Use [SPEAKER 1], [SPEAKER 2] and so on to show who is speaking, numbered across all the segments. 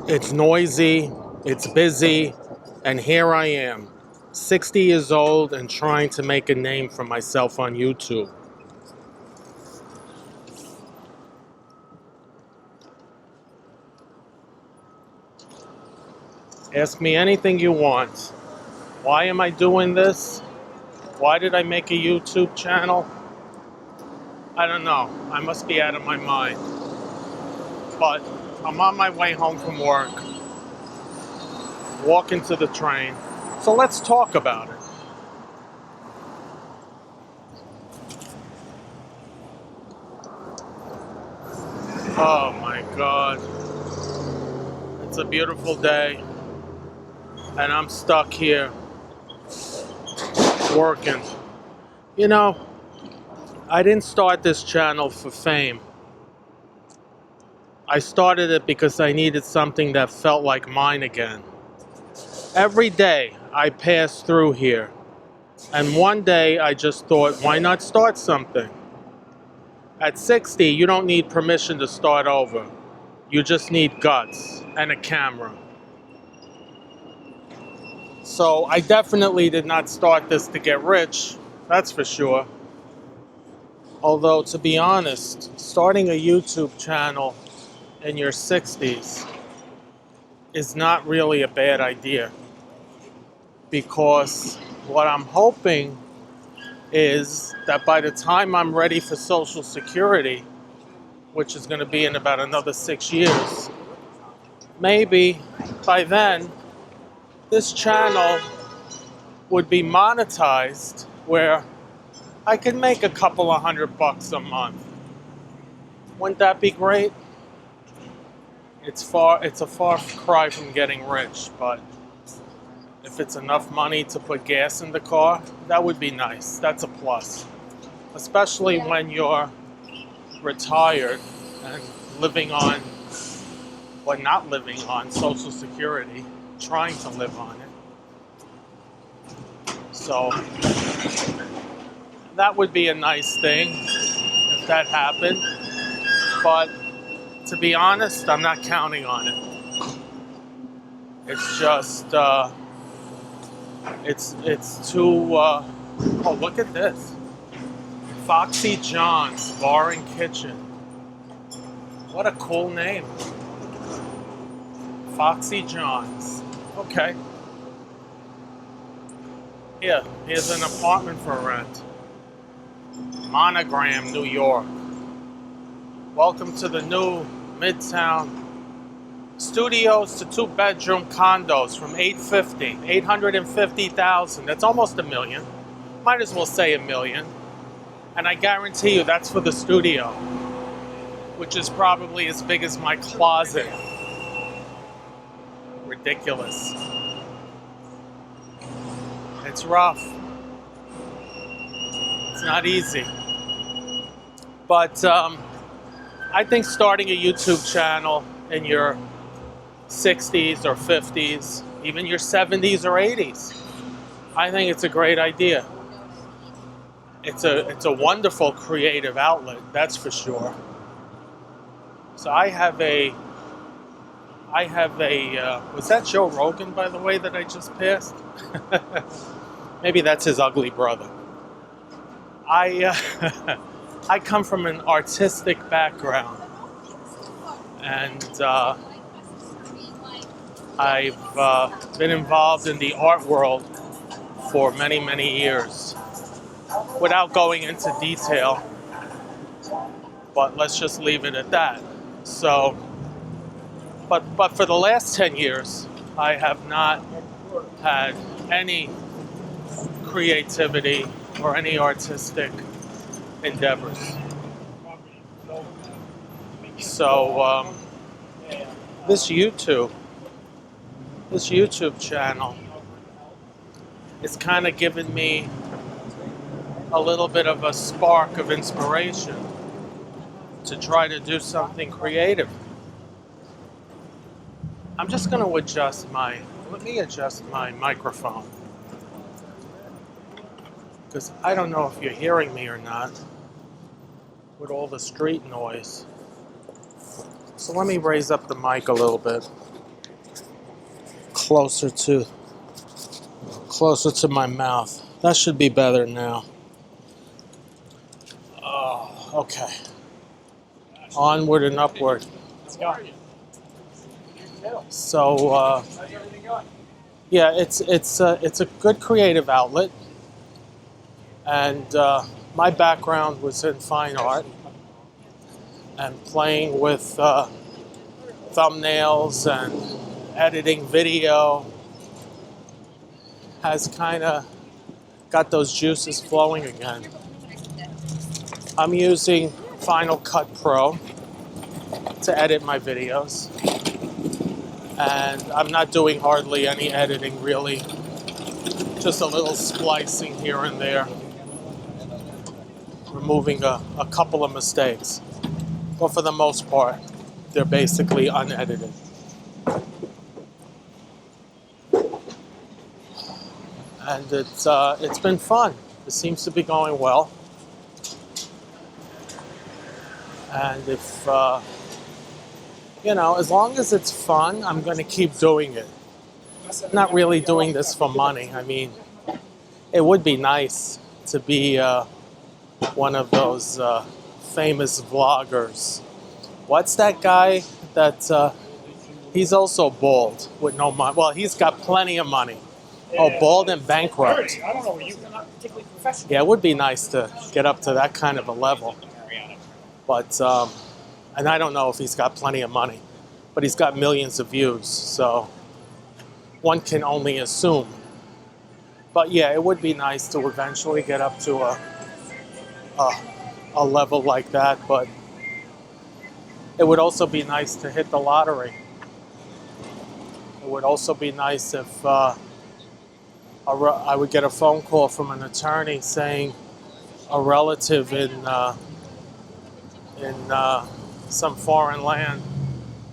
[SPEAKER 1] It's noisy, it's busy, and here I am, 60 years old and trying to make a name for myself on YouTube. Ask me anything you want. Why am I doing this? Why did I make a YouTube channel? I don't know. I must be out of my mind. But I'm on my way home from work, walking to the train. So let's talk about it. Oh my God. It's a beautiful day. And I'm stuck here working. You know, I didn't start this channel for fame. I started it because I needed something that felt like mine again. Every day I pass through here, and one day I just thought, why not start something? At 60, you don't need permission to start over. You just need guts and a camera. So I definitely did not start this to get rich, that's for sure. Although, to be honest, starting a YouTube channel in your 60s is not really a bad idea. Because what I'm hoping is that by the time I'm ready for Social Security, which is going to be in about another 6 years, maybe by then this channel would be monetized where I could make a couple of $100 a month. Wouldn't that be great? It's a far cry from getting rich, but if it's enough money to put gas in the car, that would be nice. That's a plus. Especially when you're retired and living on, well, not living on Social Security, trying to live on it. So that would be a nice thing if that happened. But to be honest, I'm not counting on it. It's just, it's too, oh, look at this. Foxy John's Bar and Kitchen. What a cool name. Foxy John's. Okay. Here's an apartment for rent. Monogram, New York. Welcome to the new Midtown studios to 2-bedroom condos from $850,000. That's almost $1 million. Might as well say $1 million. And I guarantee you that's for the studio, which is probably as big as my closet. Ridiculous. It's rough. It's not easy. But I think starting a YouTube channel in your 60s or 50s, even your 70s or 80s, I think it's a great idea. It's a wonderful creative outlet, that's for sure. So I have a was that Joe Rogan, by the way, that I just passed? Maybe that's his ugly brother. I come from an artistic background, and I've been involved in the art world for many, many years. Without going into detail, but let's just leave it at that. So, but for the last 10 years, I have not had any creativity or any artistic endeavors. So, this YouTube channel is kind of giving me a little bit of a spark of inspiration to try to do something creative. I'm just going to let me adjust my microphone, because I don't know if you're hearing me or not with all the street noise. So let me raise up the mic a little bit. closer to my mouth. That should be better now. Oh, okay. Onward and upward. So yeah, it's a good creative outlet, and my background was in fine art and playing with thumbnails and editing video has kind of got those juices flowing again. I'm using Final Cut Pro to edit my videos, and I'm not doing hardly any editing really, just a little splicing here and there, removing a couple of mistakes, but for the most part they're basically unedited. And it's been fun. It seems to be going well. And if, as long as it's fun, I'm going to keep doing it. I'm not really doing this for money. I mean, it would be nice to be one of those famous vloggers. What's that guy that, he's also bald with no money? Well, he's got plenty of money. Oh, bald and bankrupt.
[SPEAKER 2] I don't know, you're not particularly professional.
[SPEAKER 1] Yeah, it would be nice to get up to that kind of a level. But, and I don't know if he's got plenty of money, but he's got millions of views, so one can only assume. But yeah, it would be nice to eventually get up to a level like that, but it would also be nice to hit the lottery. It would also be nice if I would get a phone call from an attorney saying a relative in some foreign land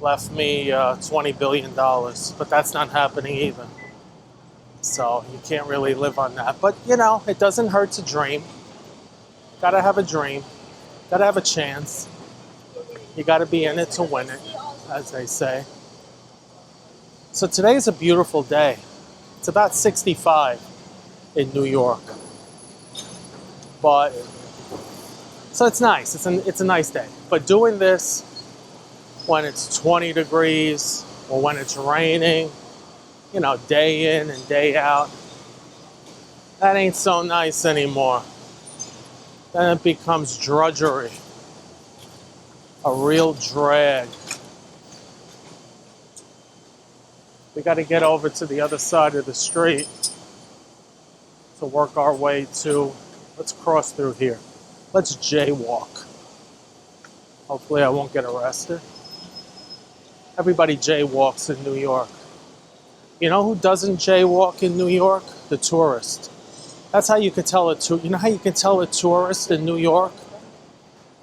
[SPEAKER 1] left me $20 billion, but that's not happening either. So you can't really live on that. But, it doesn't hurt to dream. Gotta have a dream. Gotta have a chance. You gotta be in it to win it, as they say. So today's a beautiful day. It's about 65 in New York. But, so it's nice. It's a nice day. But doing this when it's 20 degrees or when it's raining, day in and day out, that ain't so nice anymore. Then it becomes drudgery. A real drag. We got to get over to the other side of the street to work our way to, let's cross through here. Let's jaywalk. Hopefully I won't get arrested. Everybody jaywalks in New York. You know who doesn't jaywalk in New York? The tourist. That's how you can tell you know how you can tell a tourist in New York?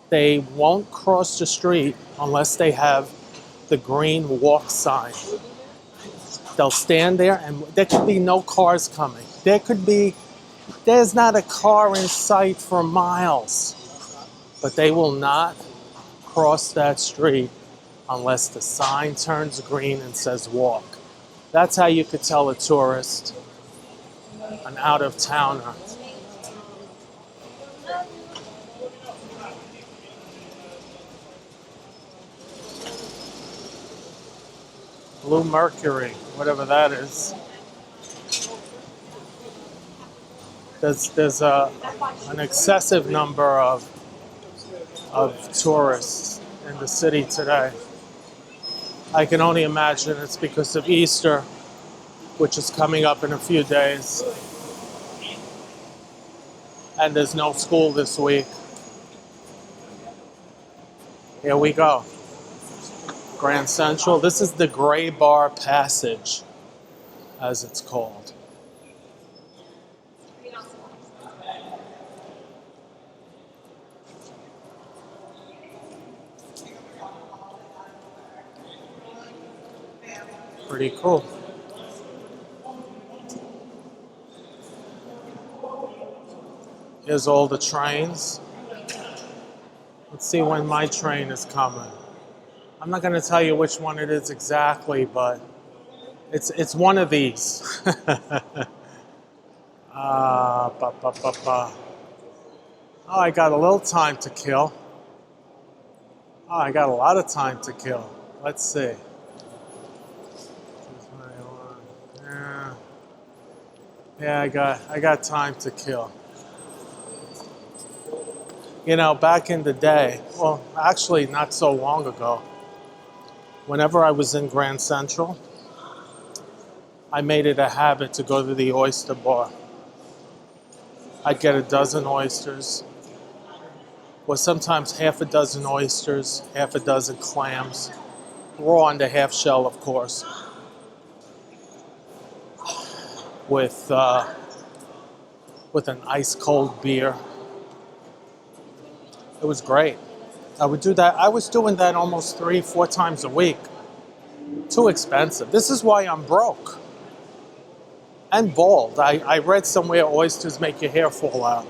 [SPEAKER 1] They won't cross the street unless they have the green walk sign. They'll stand there and there could be no cars coming. There's not a car in sight for miles. But they will not cross that street unless the sign turns green and says walk. That's how you could tell a tourist, an out-of-towner. Blue Mercury, whatever that is. There's an excessive number of tourists in the city today. I can only imagine it's because of Easter, which is coming up in a few days. And there's no school this week. Here we go. Grand Central. This is the Gray Bar Passage, as it's called. Pretty cool. Here's all the trains. Let's see when my train is coming. I'm not going to tell you which one it is exactly, but It's one of these. Oh, I got a little time to kill. Oh, I got a lot of time to kill. Let's see. Yeah, yeah, I got time to kill. You know, back in the day, well, actually not so long ago, whenever I was in Grand Central, I made it a habit to go to the oyster bar. I'd get a dozen oysters, or sometimes half a dozen oysters, half a dozen clams, raw on the half shell, of course, with an ice cold beer. It was great. I would do that. I was doing that almost 3, 4 times a week. Too expensive. This is why I'm broke and bald. I read somewhere oysters make your hair fall out.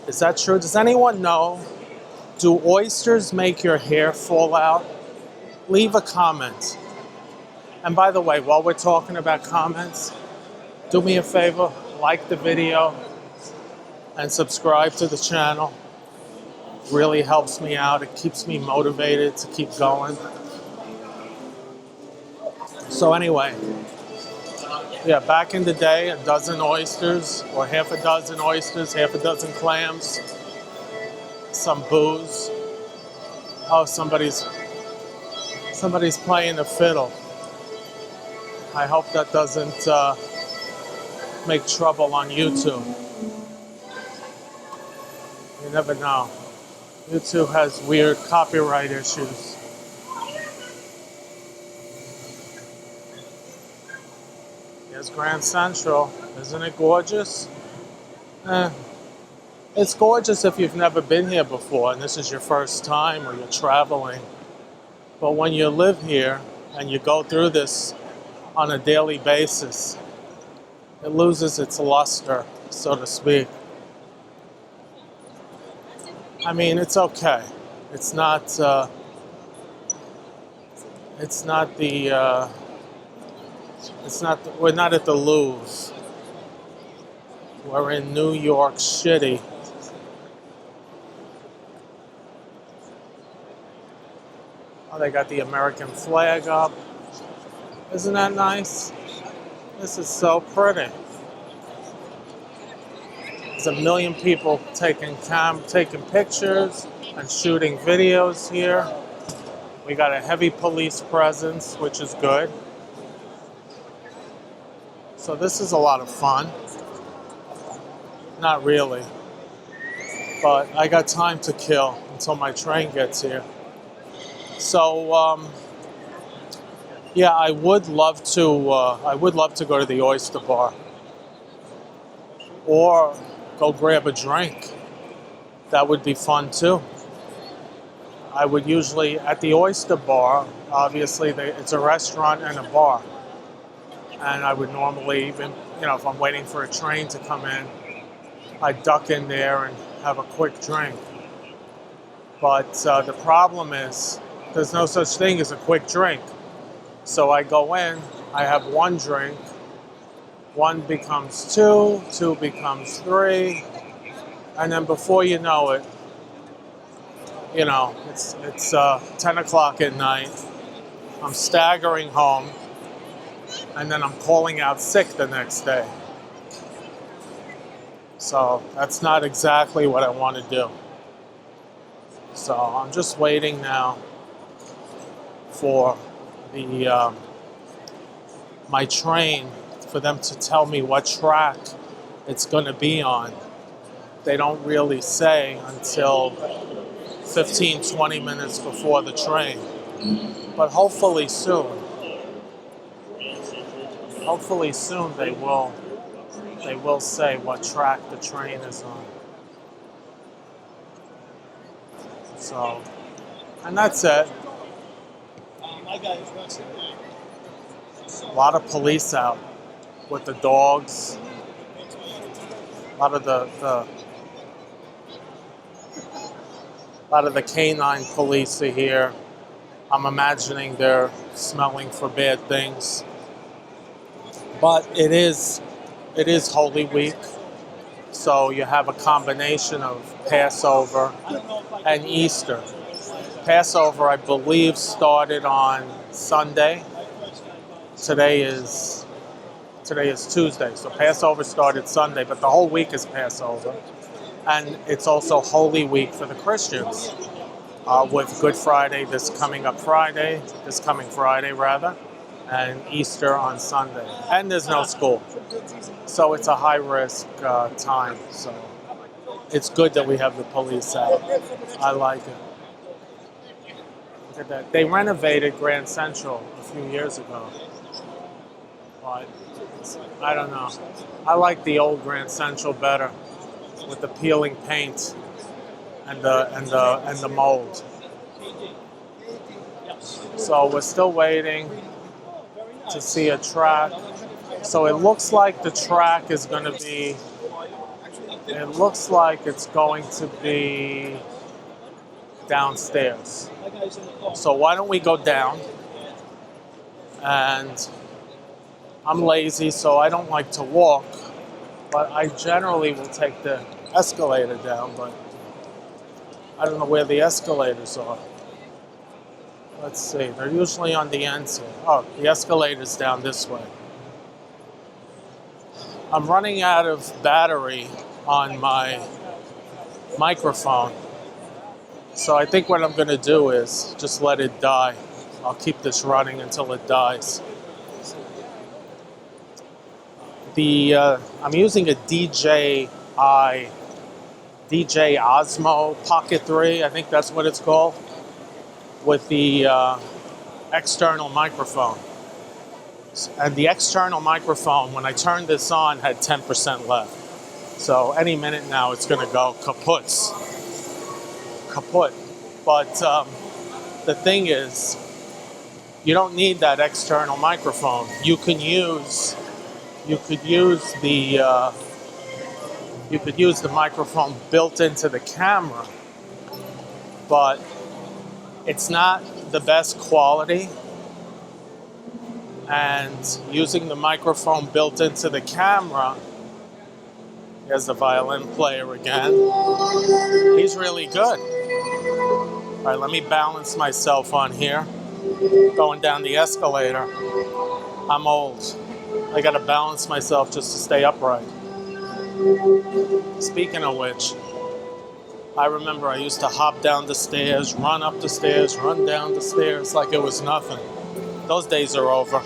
[SPEAKER 1] Is that true? Does anyone know? Do oysters make your hair fall out? Leave a comment. And by the way, while we're talking about comments, do me a favor, like the video and subscribe to the channel. Really helps me out. It keeps me motivated to keep going. So anyway, yeah, back in the day, a dozen oysters or half a dozen oysters, half a dozen clams, some booze. Oh, somebody's playing a fiddle. I hope that doesn't make trouble on YouTube. You never know. YouTube has weird copyright issues. Here's Grand Central. Isn't it gorgeous? It's gorgeous if you've never been here before and this is your first time or you're traveling. But when you live here and you go through this on a daily basis, it loses its luster, so to speak. I mean, it's okay. It's not we're not at the Louvre. We're in New York City. Oh, they got the American flag up. Isn't that nice? This is so pretty. There's a million people taking pictures and shooting videos here. We got a heavy police presence, which is good. So this is a lot of fun. Not really. But I got time to kill until my train gets here. So, yeah, I would love to go to the oyster bar. Or go grab a drink. That would be fun too. I would usually, at the oyster bar, obviously it's a restaurant and a bar. And I would normally, even, if I'm waiting for a train to come in, I'd duck in there and have a quick drink. But the problem is, there's no such thing as a quick drink. So I go in, I have one drink, one becomes two, two becomes three, and then before you know it, it's 10 o'clock at night. I'm staggering home, and then I'm calling out sick the next day. So that's not exactly what I want to do. So I'm just waiting now for the my train, for them to tell me what track it's going to be on. They don't really say until 15, 20 minutes before the train. But hopefully soon they will say what track the train is on. So, and that's it. A lot of police out with the dogs. A lot of the canine police are here. I'm imagining they're smelling for bad things. But it is Holy Week, so you have a combination of Passover and Easter. Passover, I believe, started on Sunday. Today is Tuesday, so Passover started Sunday, but the whole week is Passover. And it's also Holy Week for the Christians, with Good Friday this coming Friday rather, and Easter on Sunday. And there's no school, so it's a high-risk time. So it's good that we have the police out. I like it. Look at that. They renovated Grand Central a few years ago, but I don't know. I like the old Grand Central better, with the peeling paint and the mold. So we're still waiting to see a track. So it looks like the track is going to be. It looks like it's going to be downstairs. So why don't we go down? And I'm lazy, so I don't like to walk, but I generally will take the escalator down, but I don't know where the escalators are. Let's see, they're usually on the ends here. Oh, the escalator's down this way. I'm running out of battery on my microphone, so I think what I'm going to do is just let it die. I'll keep this running until it dies. I'm using a DJI Osmo Pocket 3, I think that's what it's called, with the external microphone. And the external microphone, when I turned this on, had 10% left. So any minute now it's going to go kaput. But the thing is, you don't need that external microphone. You could use the microphone built into the camera, but it's not the best quality. And using the microphone built into the camera, here's the violin player again. He's really good. All right, let me balance myself on here. Going down the escalator. I'm old. I gotta balance myself just to stay upright. Speaking of which, I remember I used to hop down the stairs, run up the stairs, run down the stairs like it was nothing. Those days are over.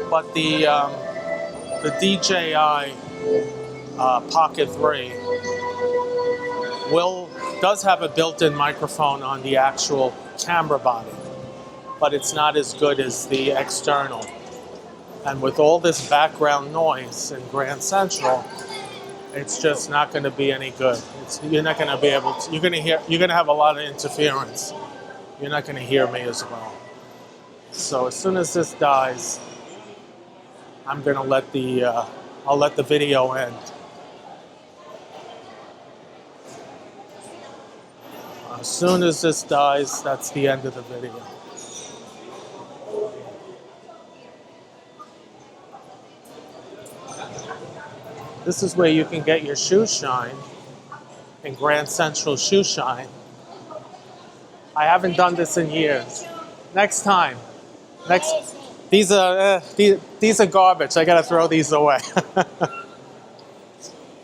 [SPEAKER 1] But the DJI Pocket 3 does have a built-in microphone on the actual camera body, but it's not as good as the external. And with all this background noise in Grand Central, it's just not going to be any good. You're not going to be able to. You're going to have a lot of interference. You're not going to hear me as well. So as soon as this dies, I'm going to let the video end. As soon as this dies, that's the end of the video. This is where you can get your shoes shined in Grand Central Shoe Shine. I haven't done this in years. Next time. These are garbage. I gotta throw these away.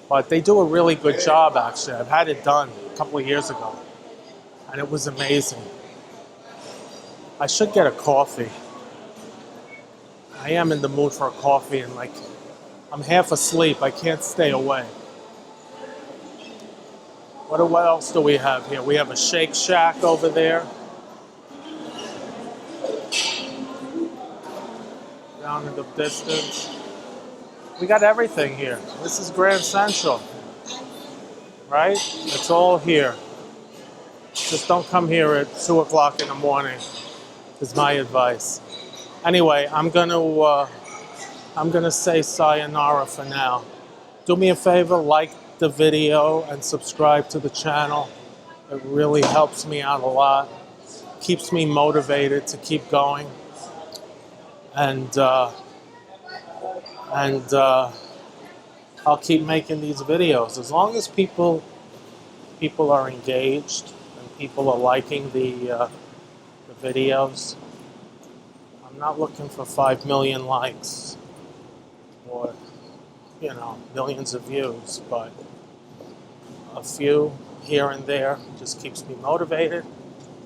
[SPEAKER 1] But they do a really good job, actually. I've had it done a couple of years ago, and it was amazing. I should get a coffee. I am in the mood for a coffee, and I'm half asleep. I can't stay away. What else do we have here? We have a Shake Shack over there. Down in the distance. We got everything here. This is Grand Central. Right? It's all here. Just don't come here at 2 o'clock in the morning, is my advice. Anyway, I'm gonna say sayonara for now. Do me a favor, like the video and subscribe to the channel. It really helps me out a lot. Keeps me motivated to keep going. and and I'll keep making these videos as long as people are engaged and people are liking the videos. I'm not looking for 5 million likes or millions of views, but a few here and there just keeps me motivated,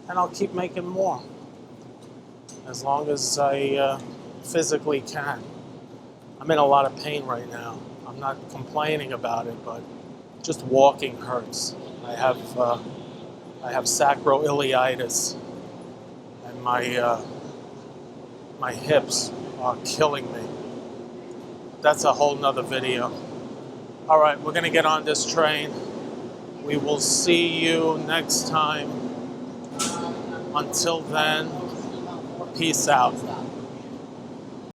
[SPEAKER 1] and I'll keep making more as long as I physically can. I'm in a lot of pain right now. I'm not complaining about it, but just walking hurts. I have sacroiliitis, and my hips are killing me. That's a whole nother video. All right, we're gonna get on this train. We will see you next time. Until then, peace out.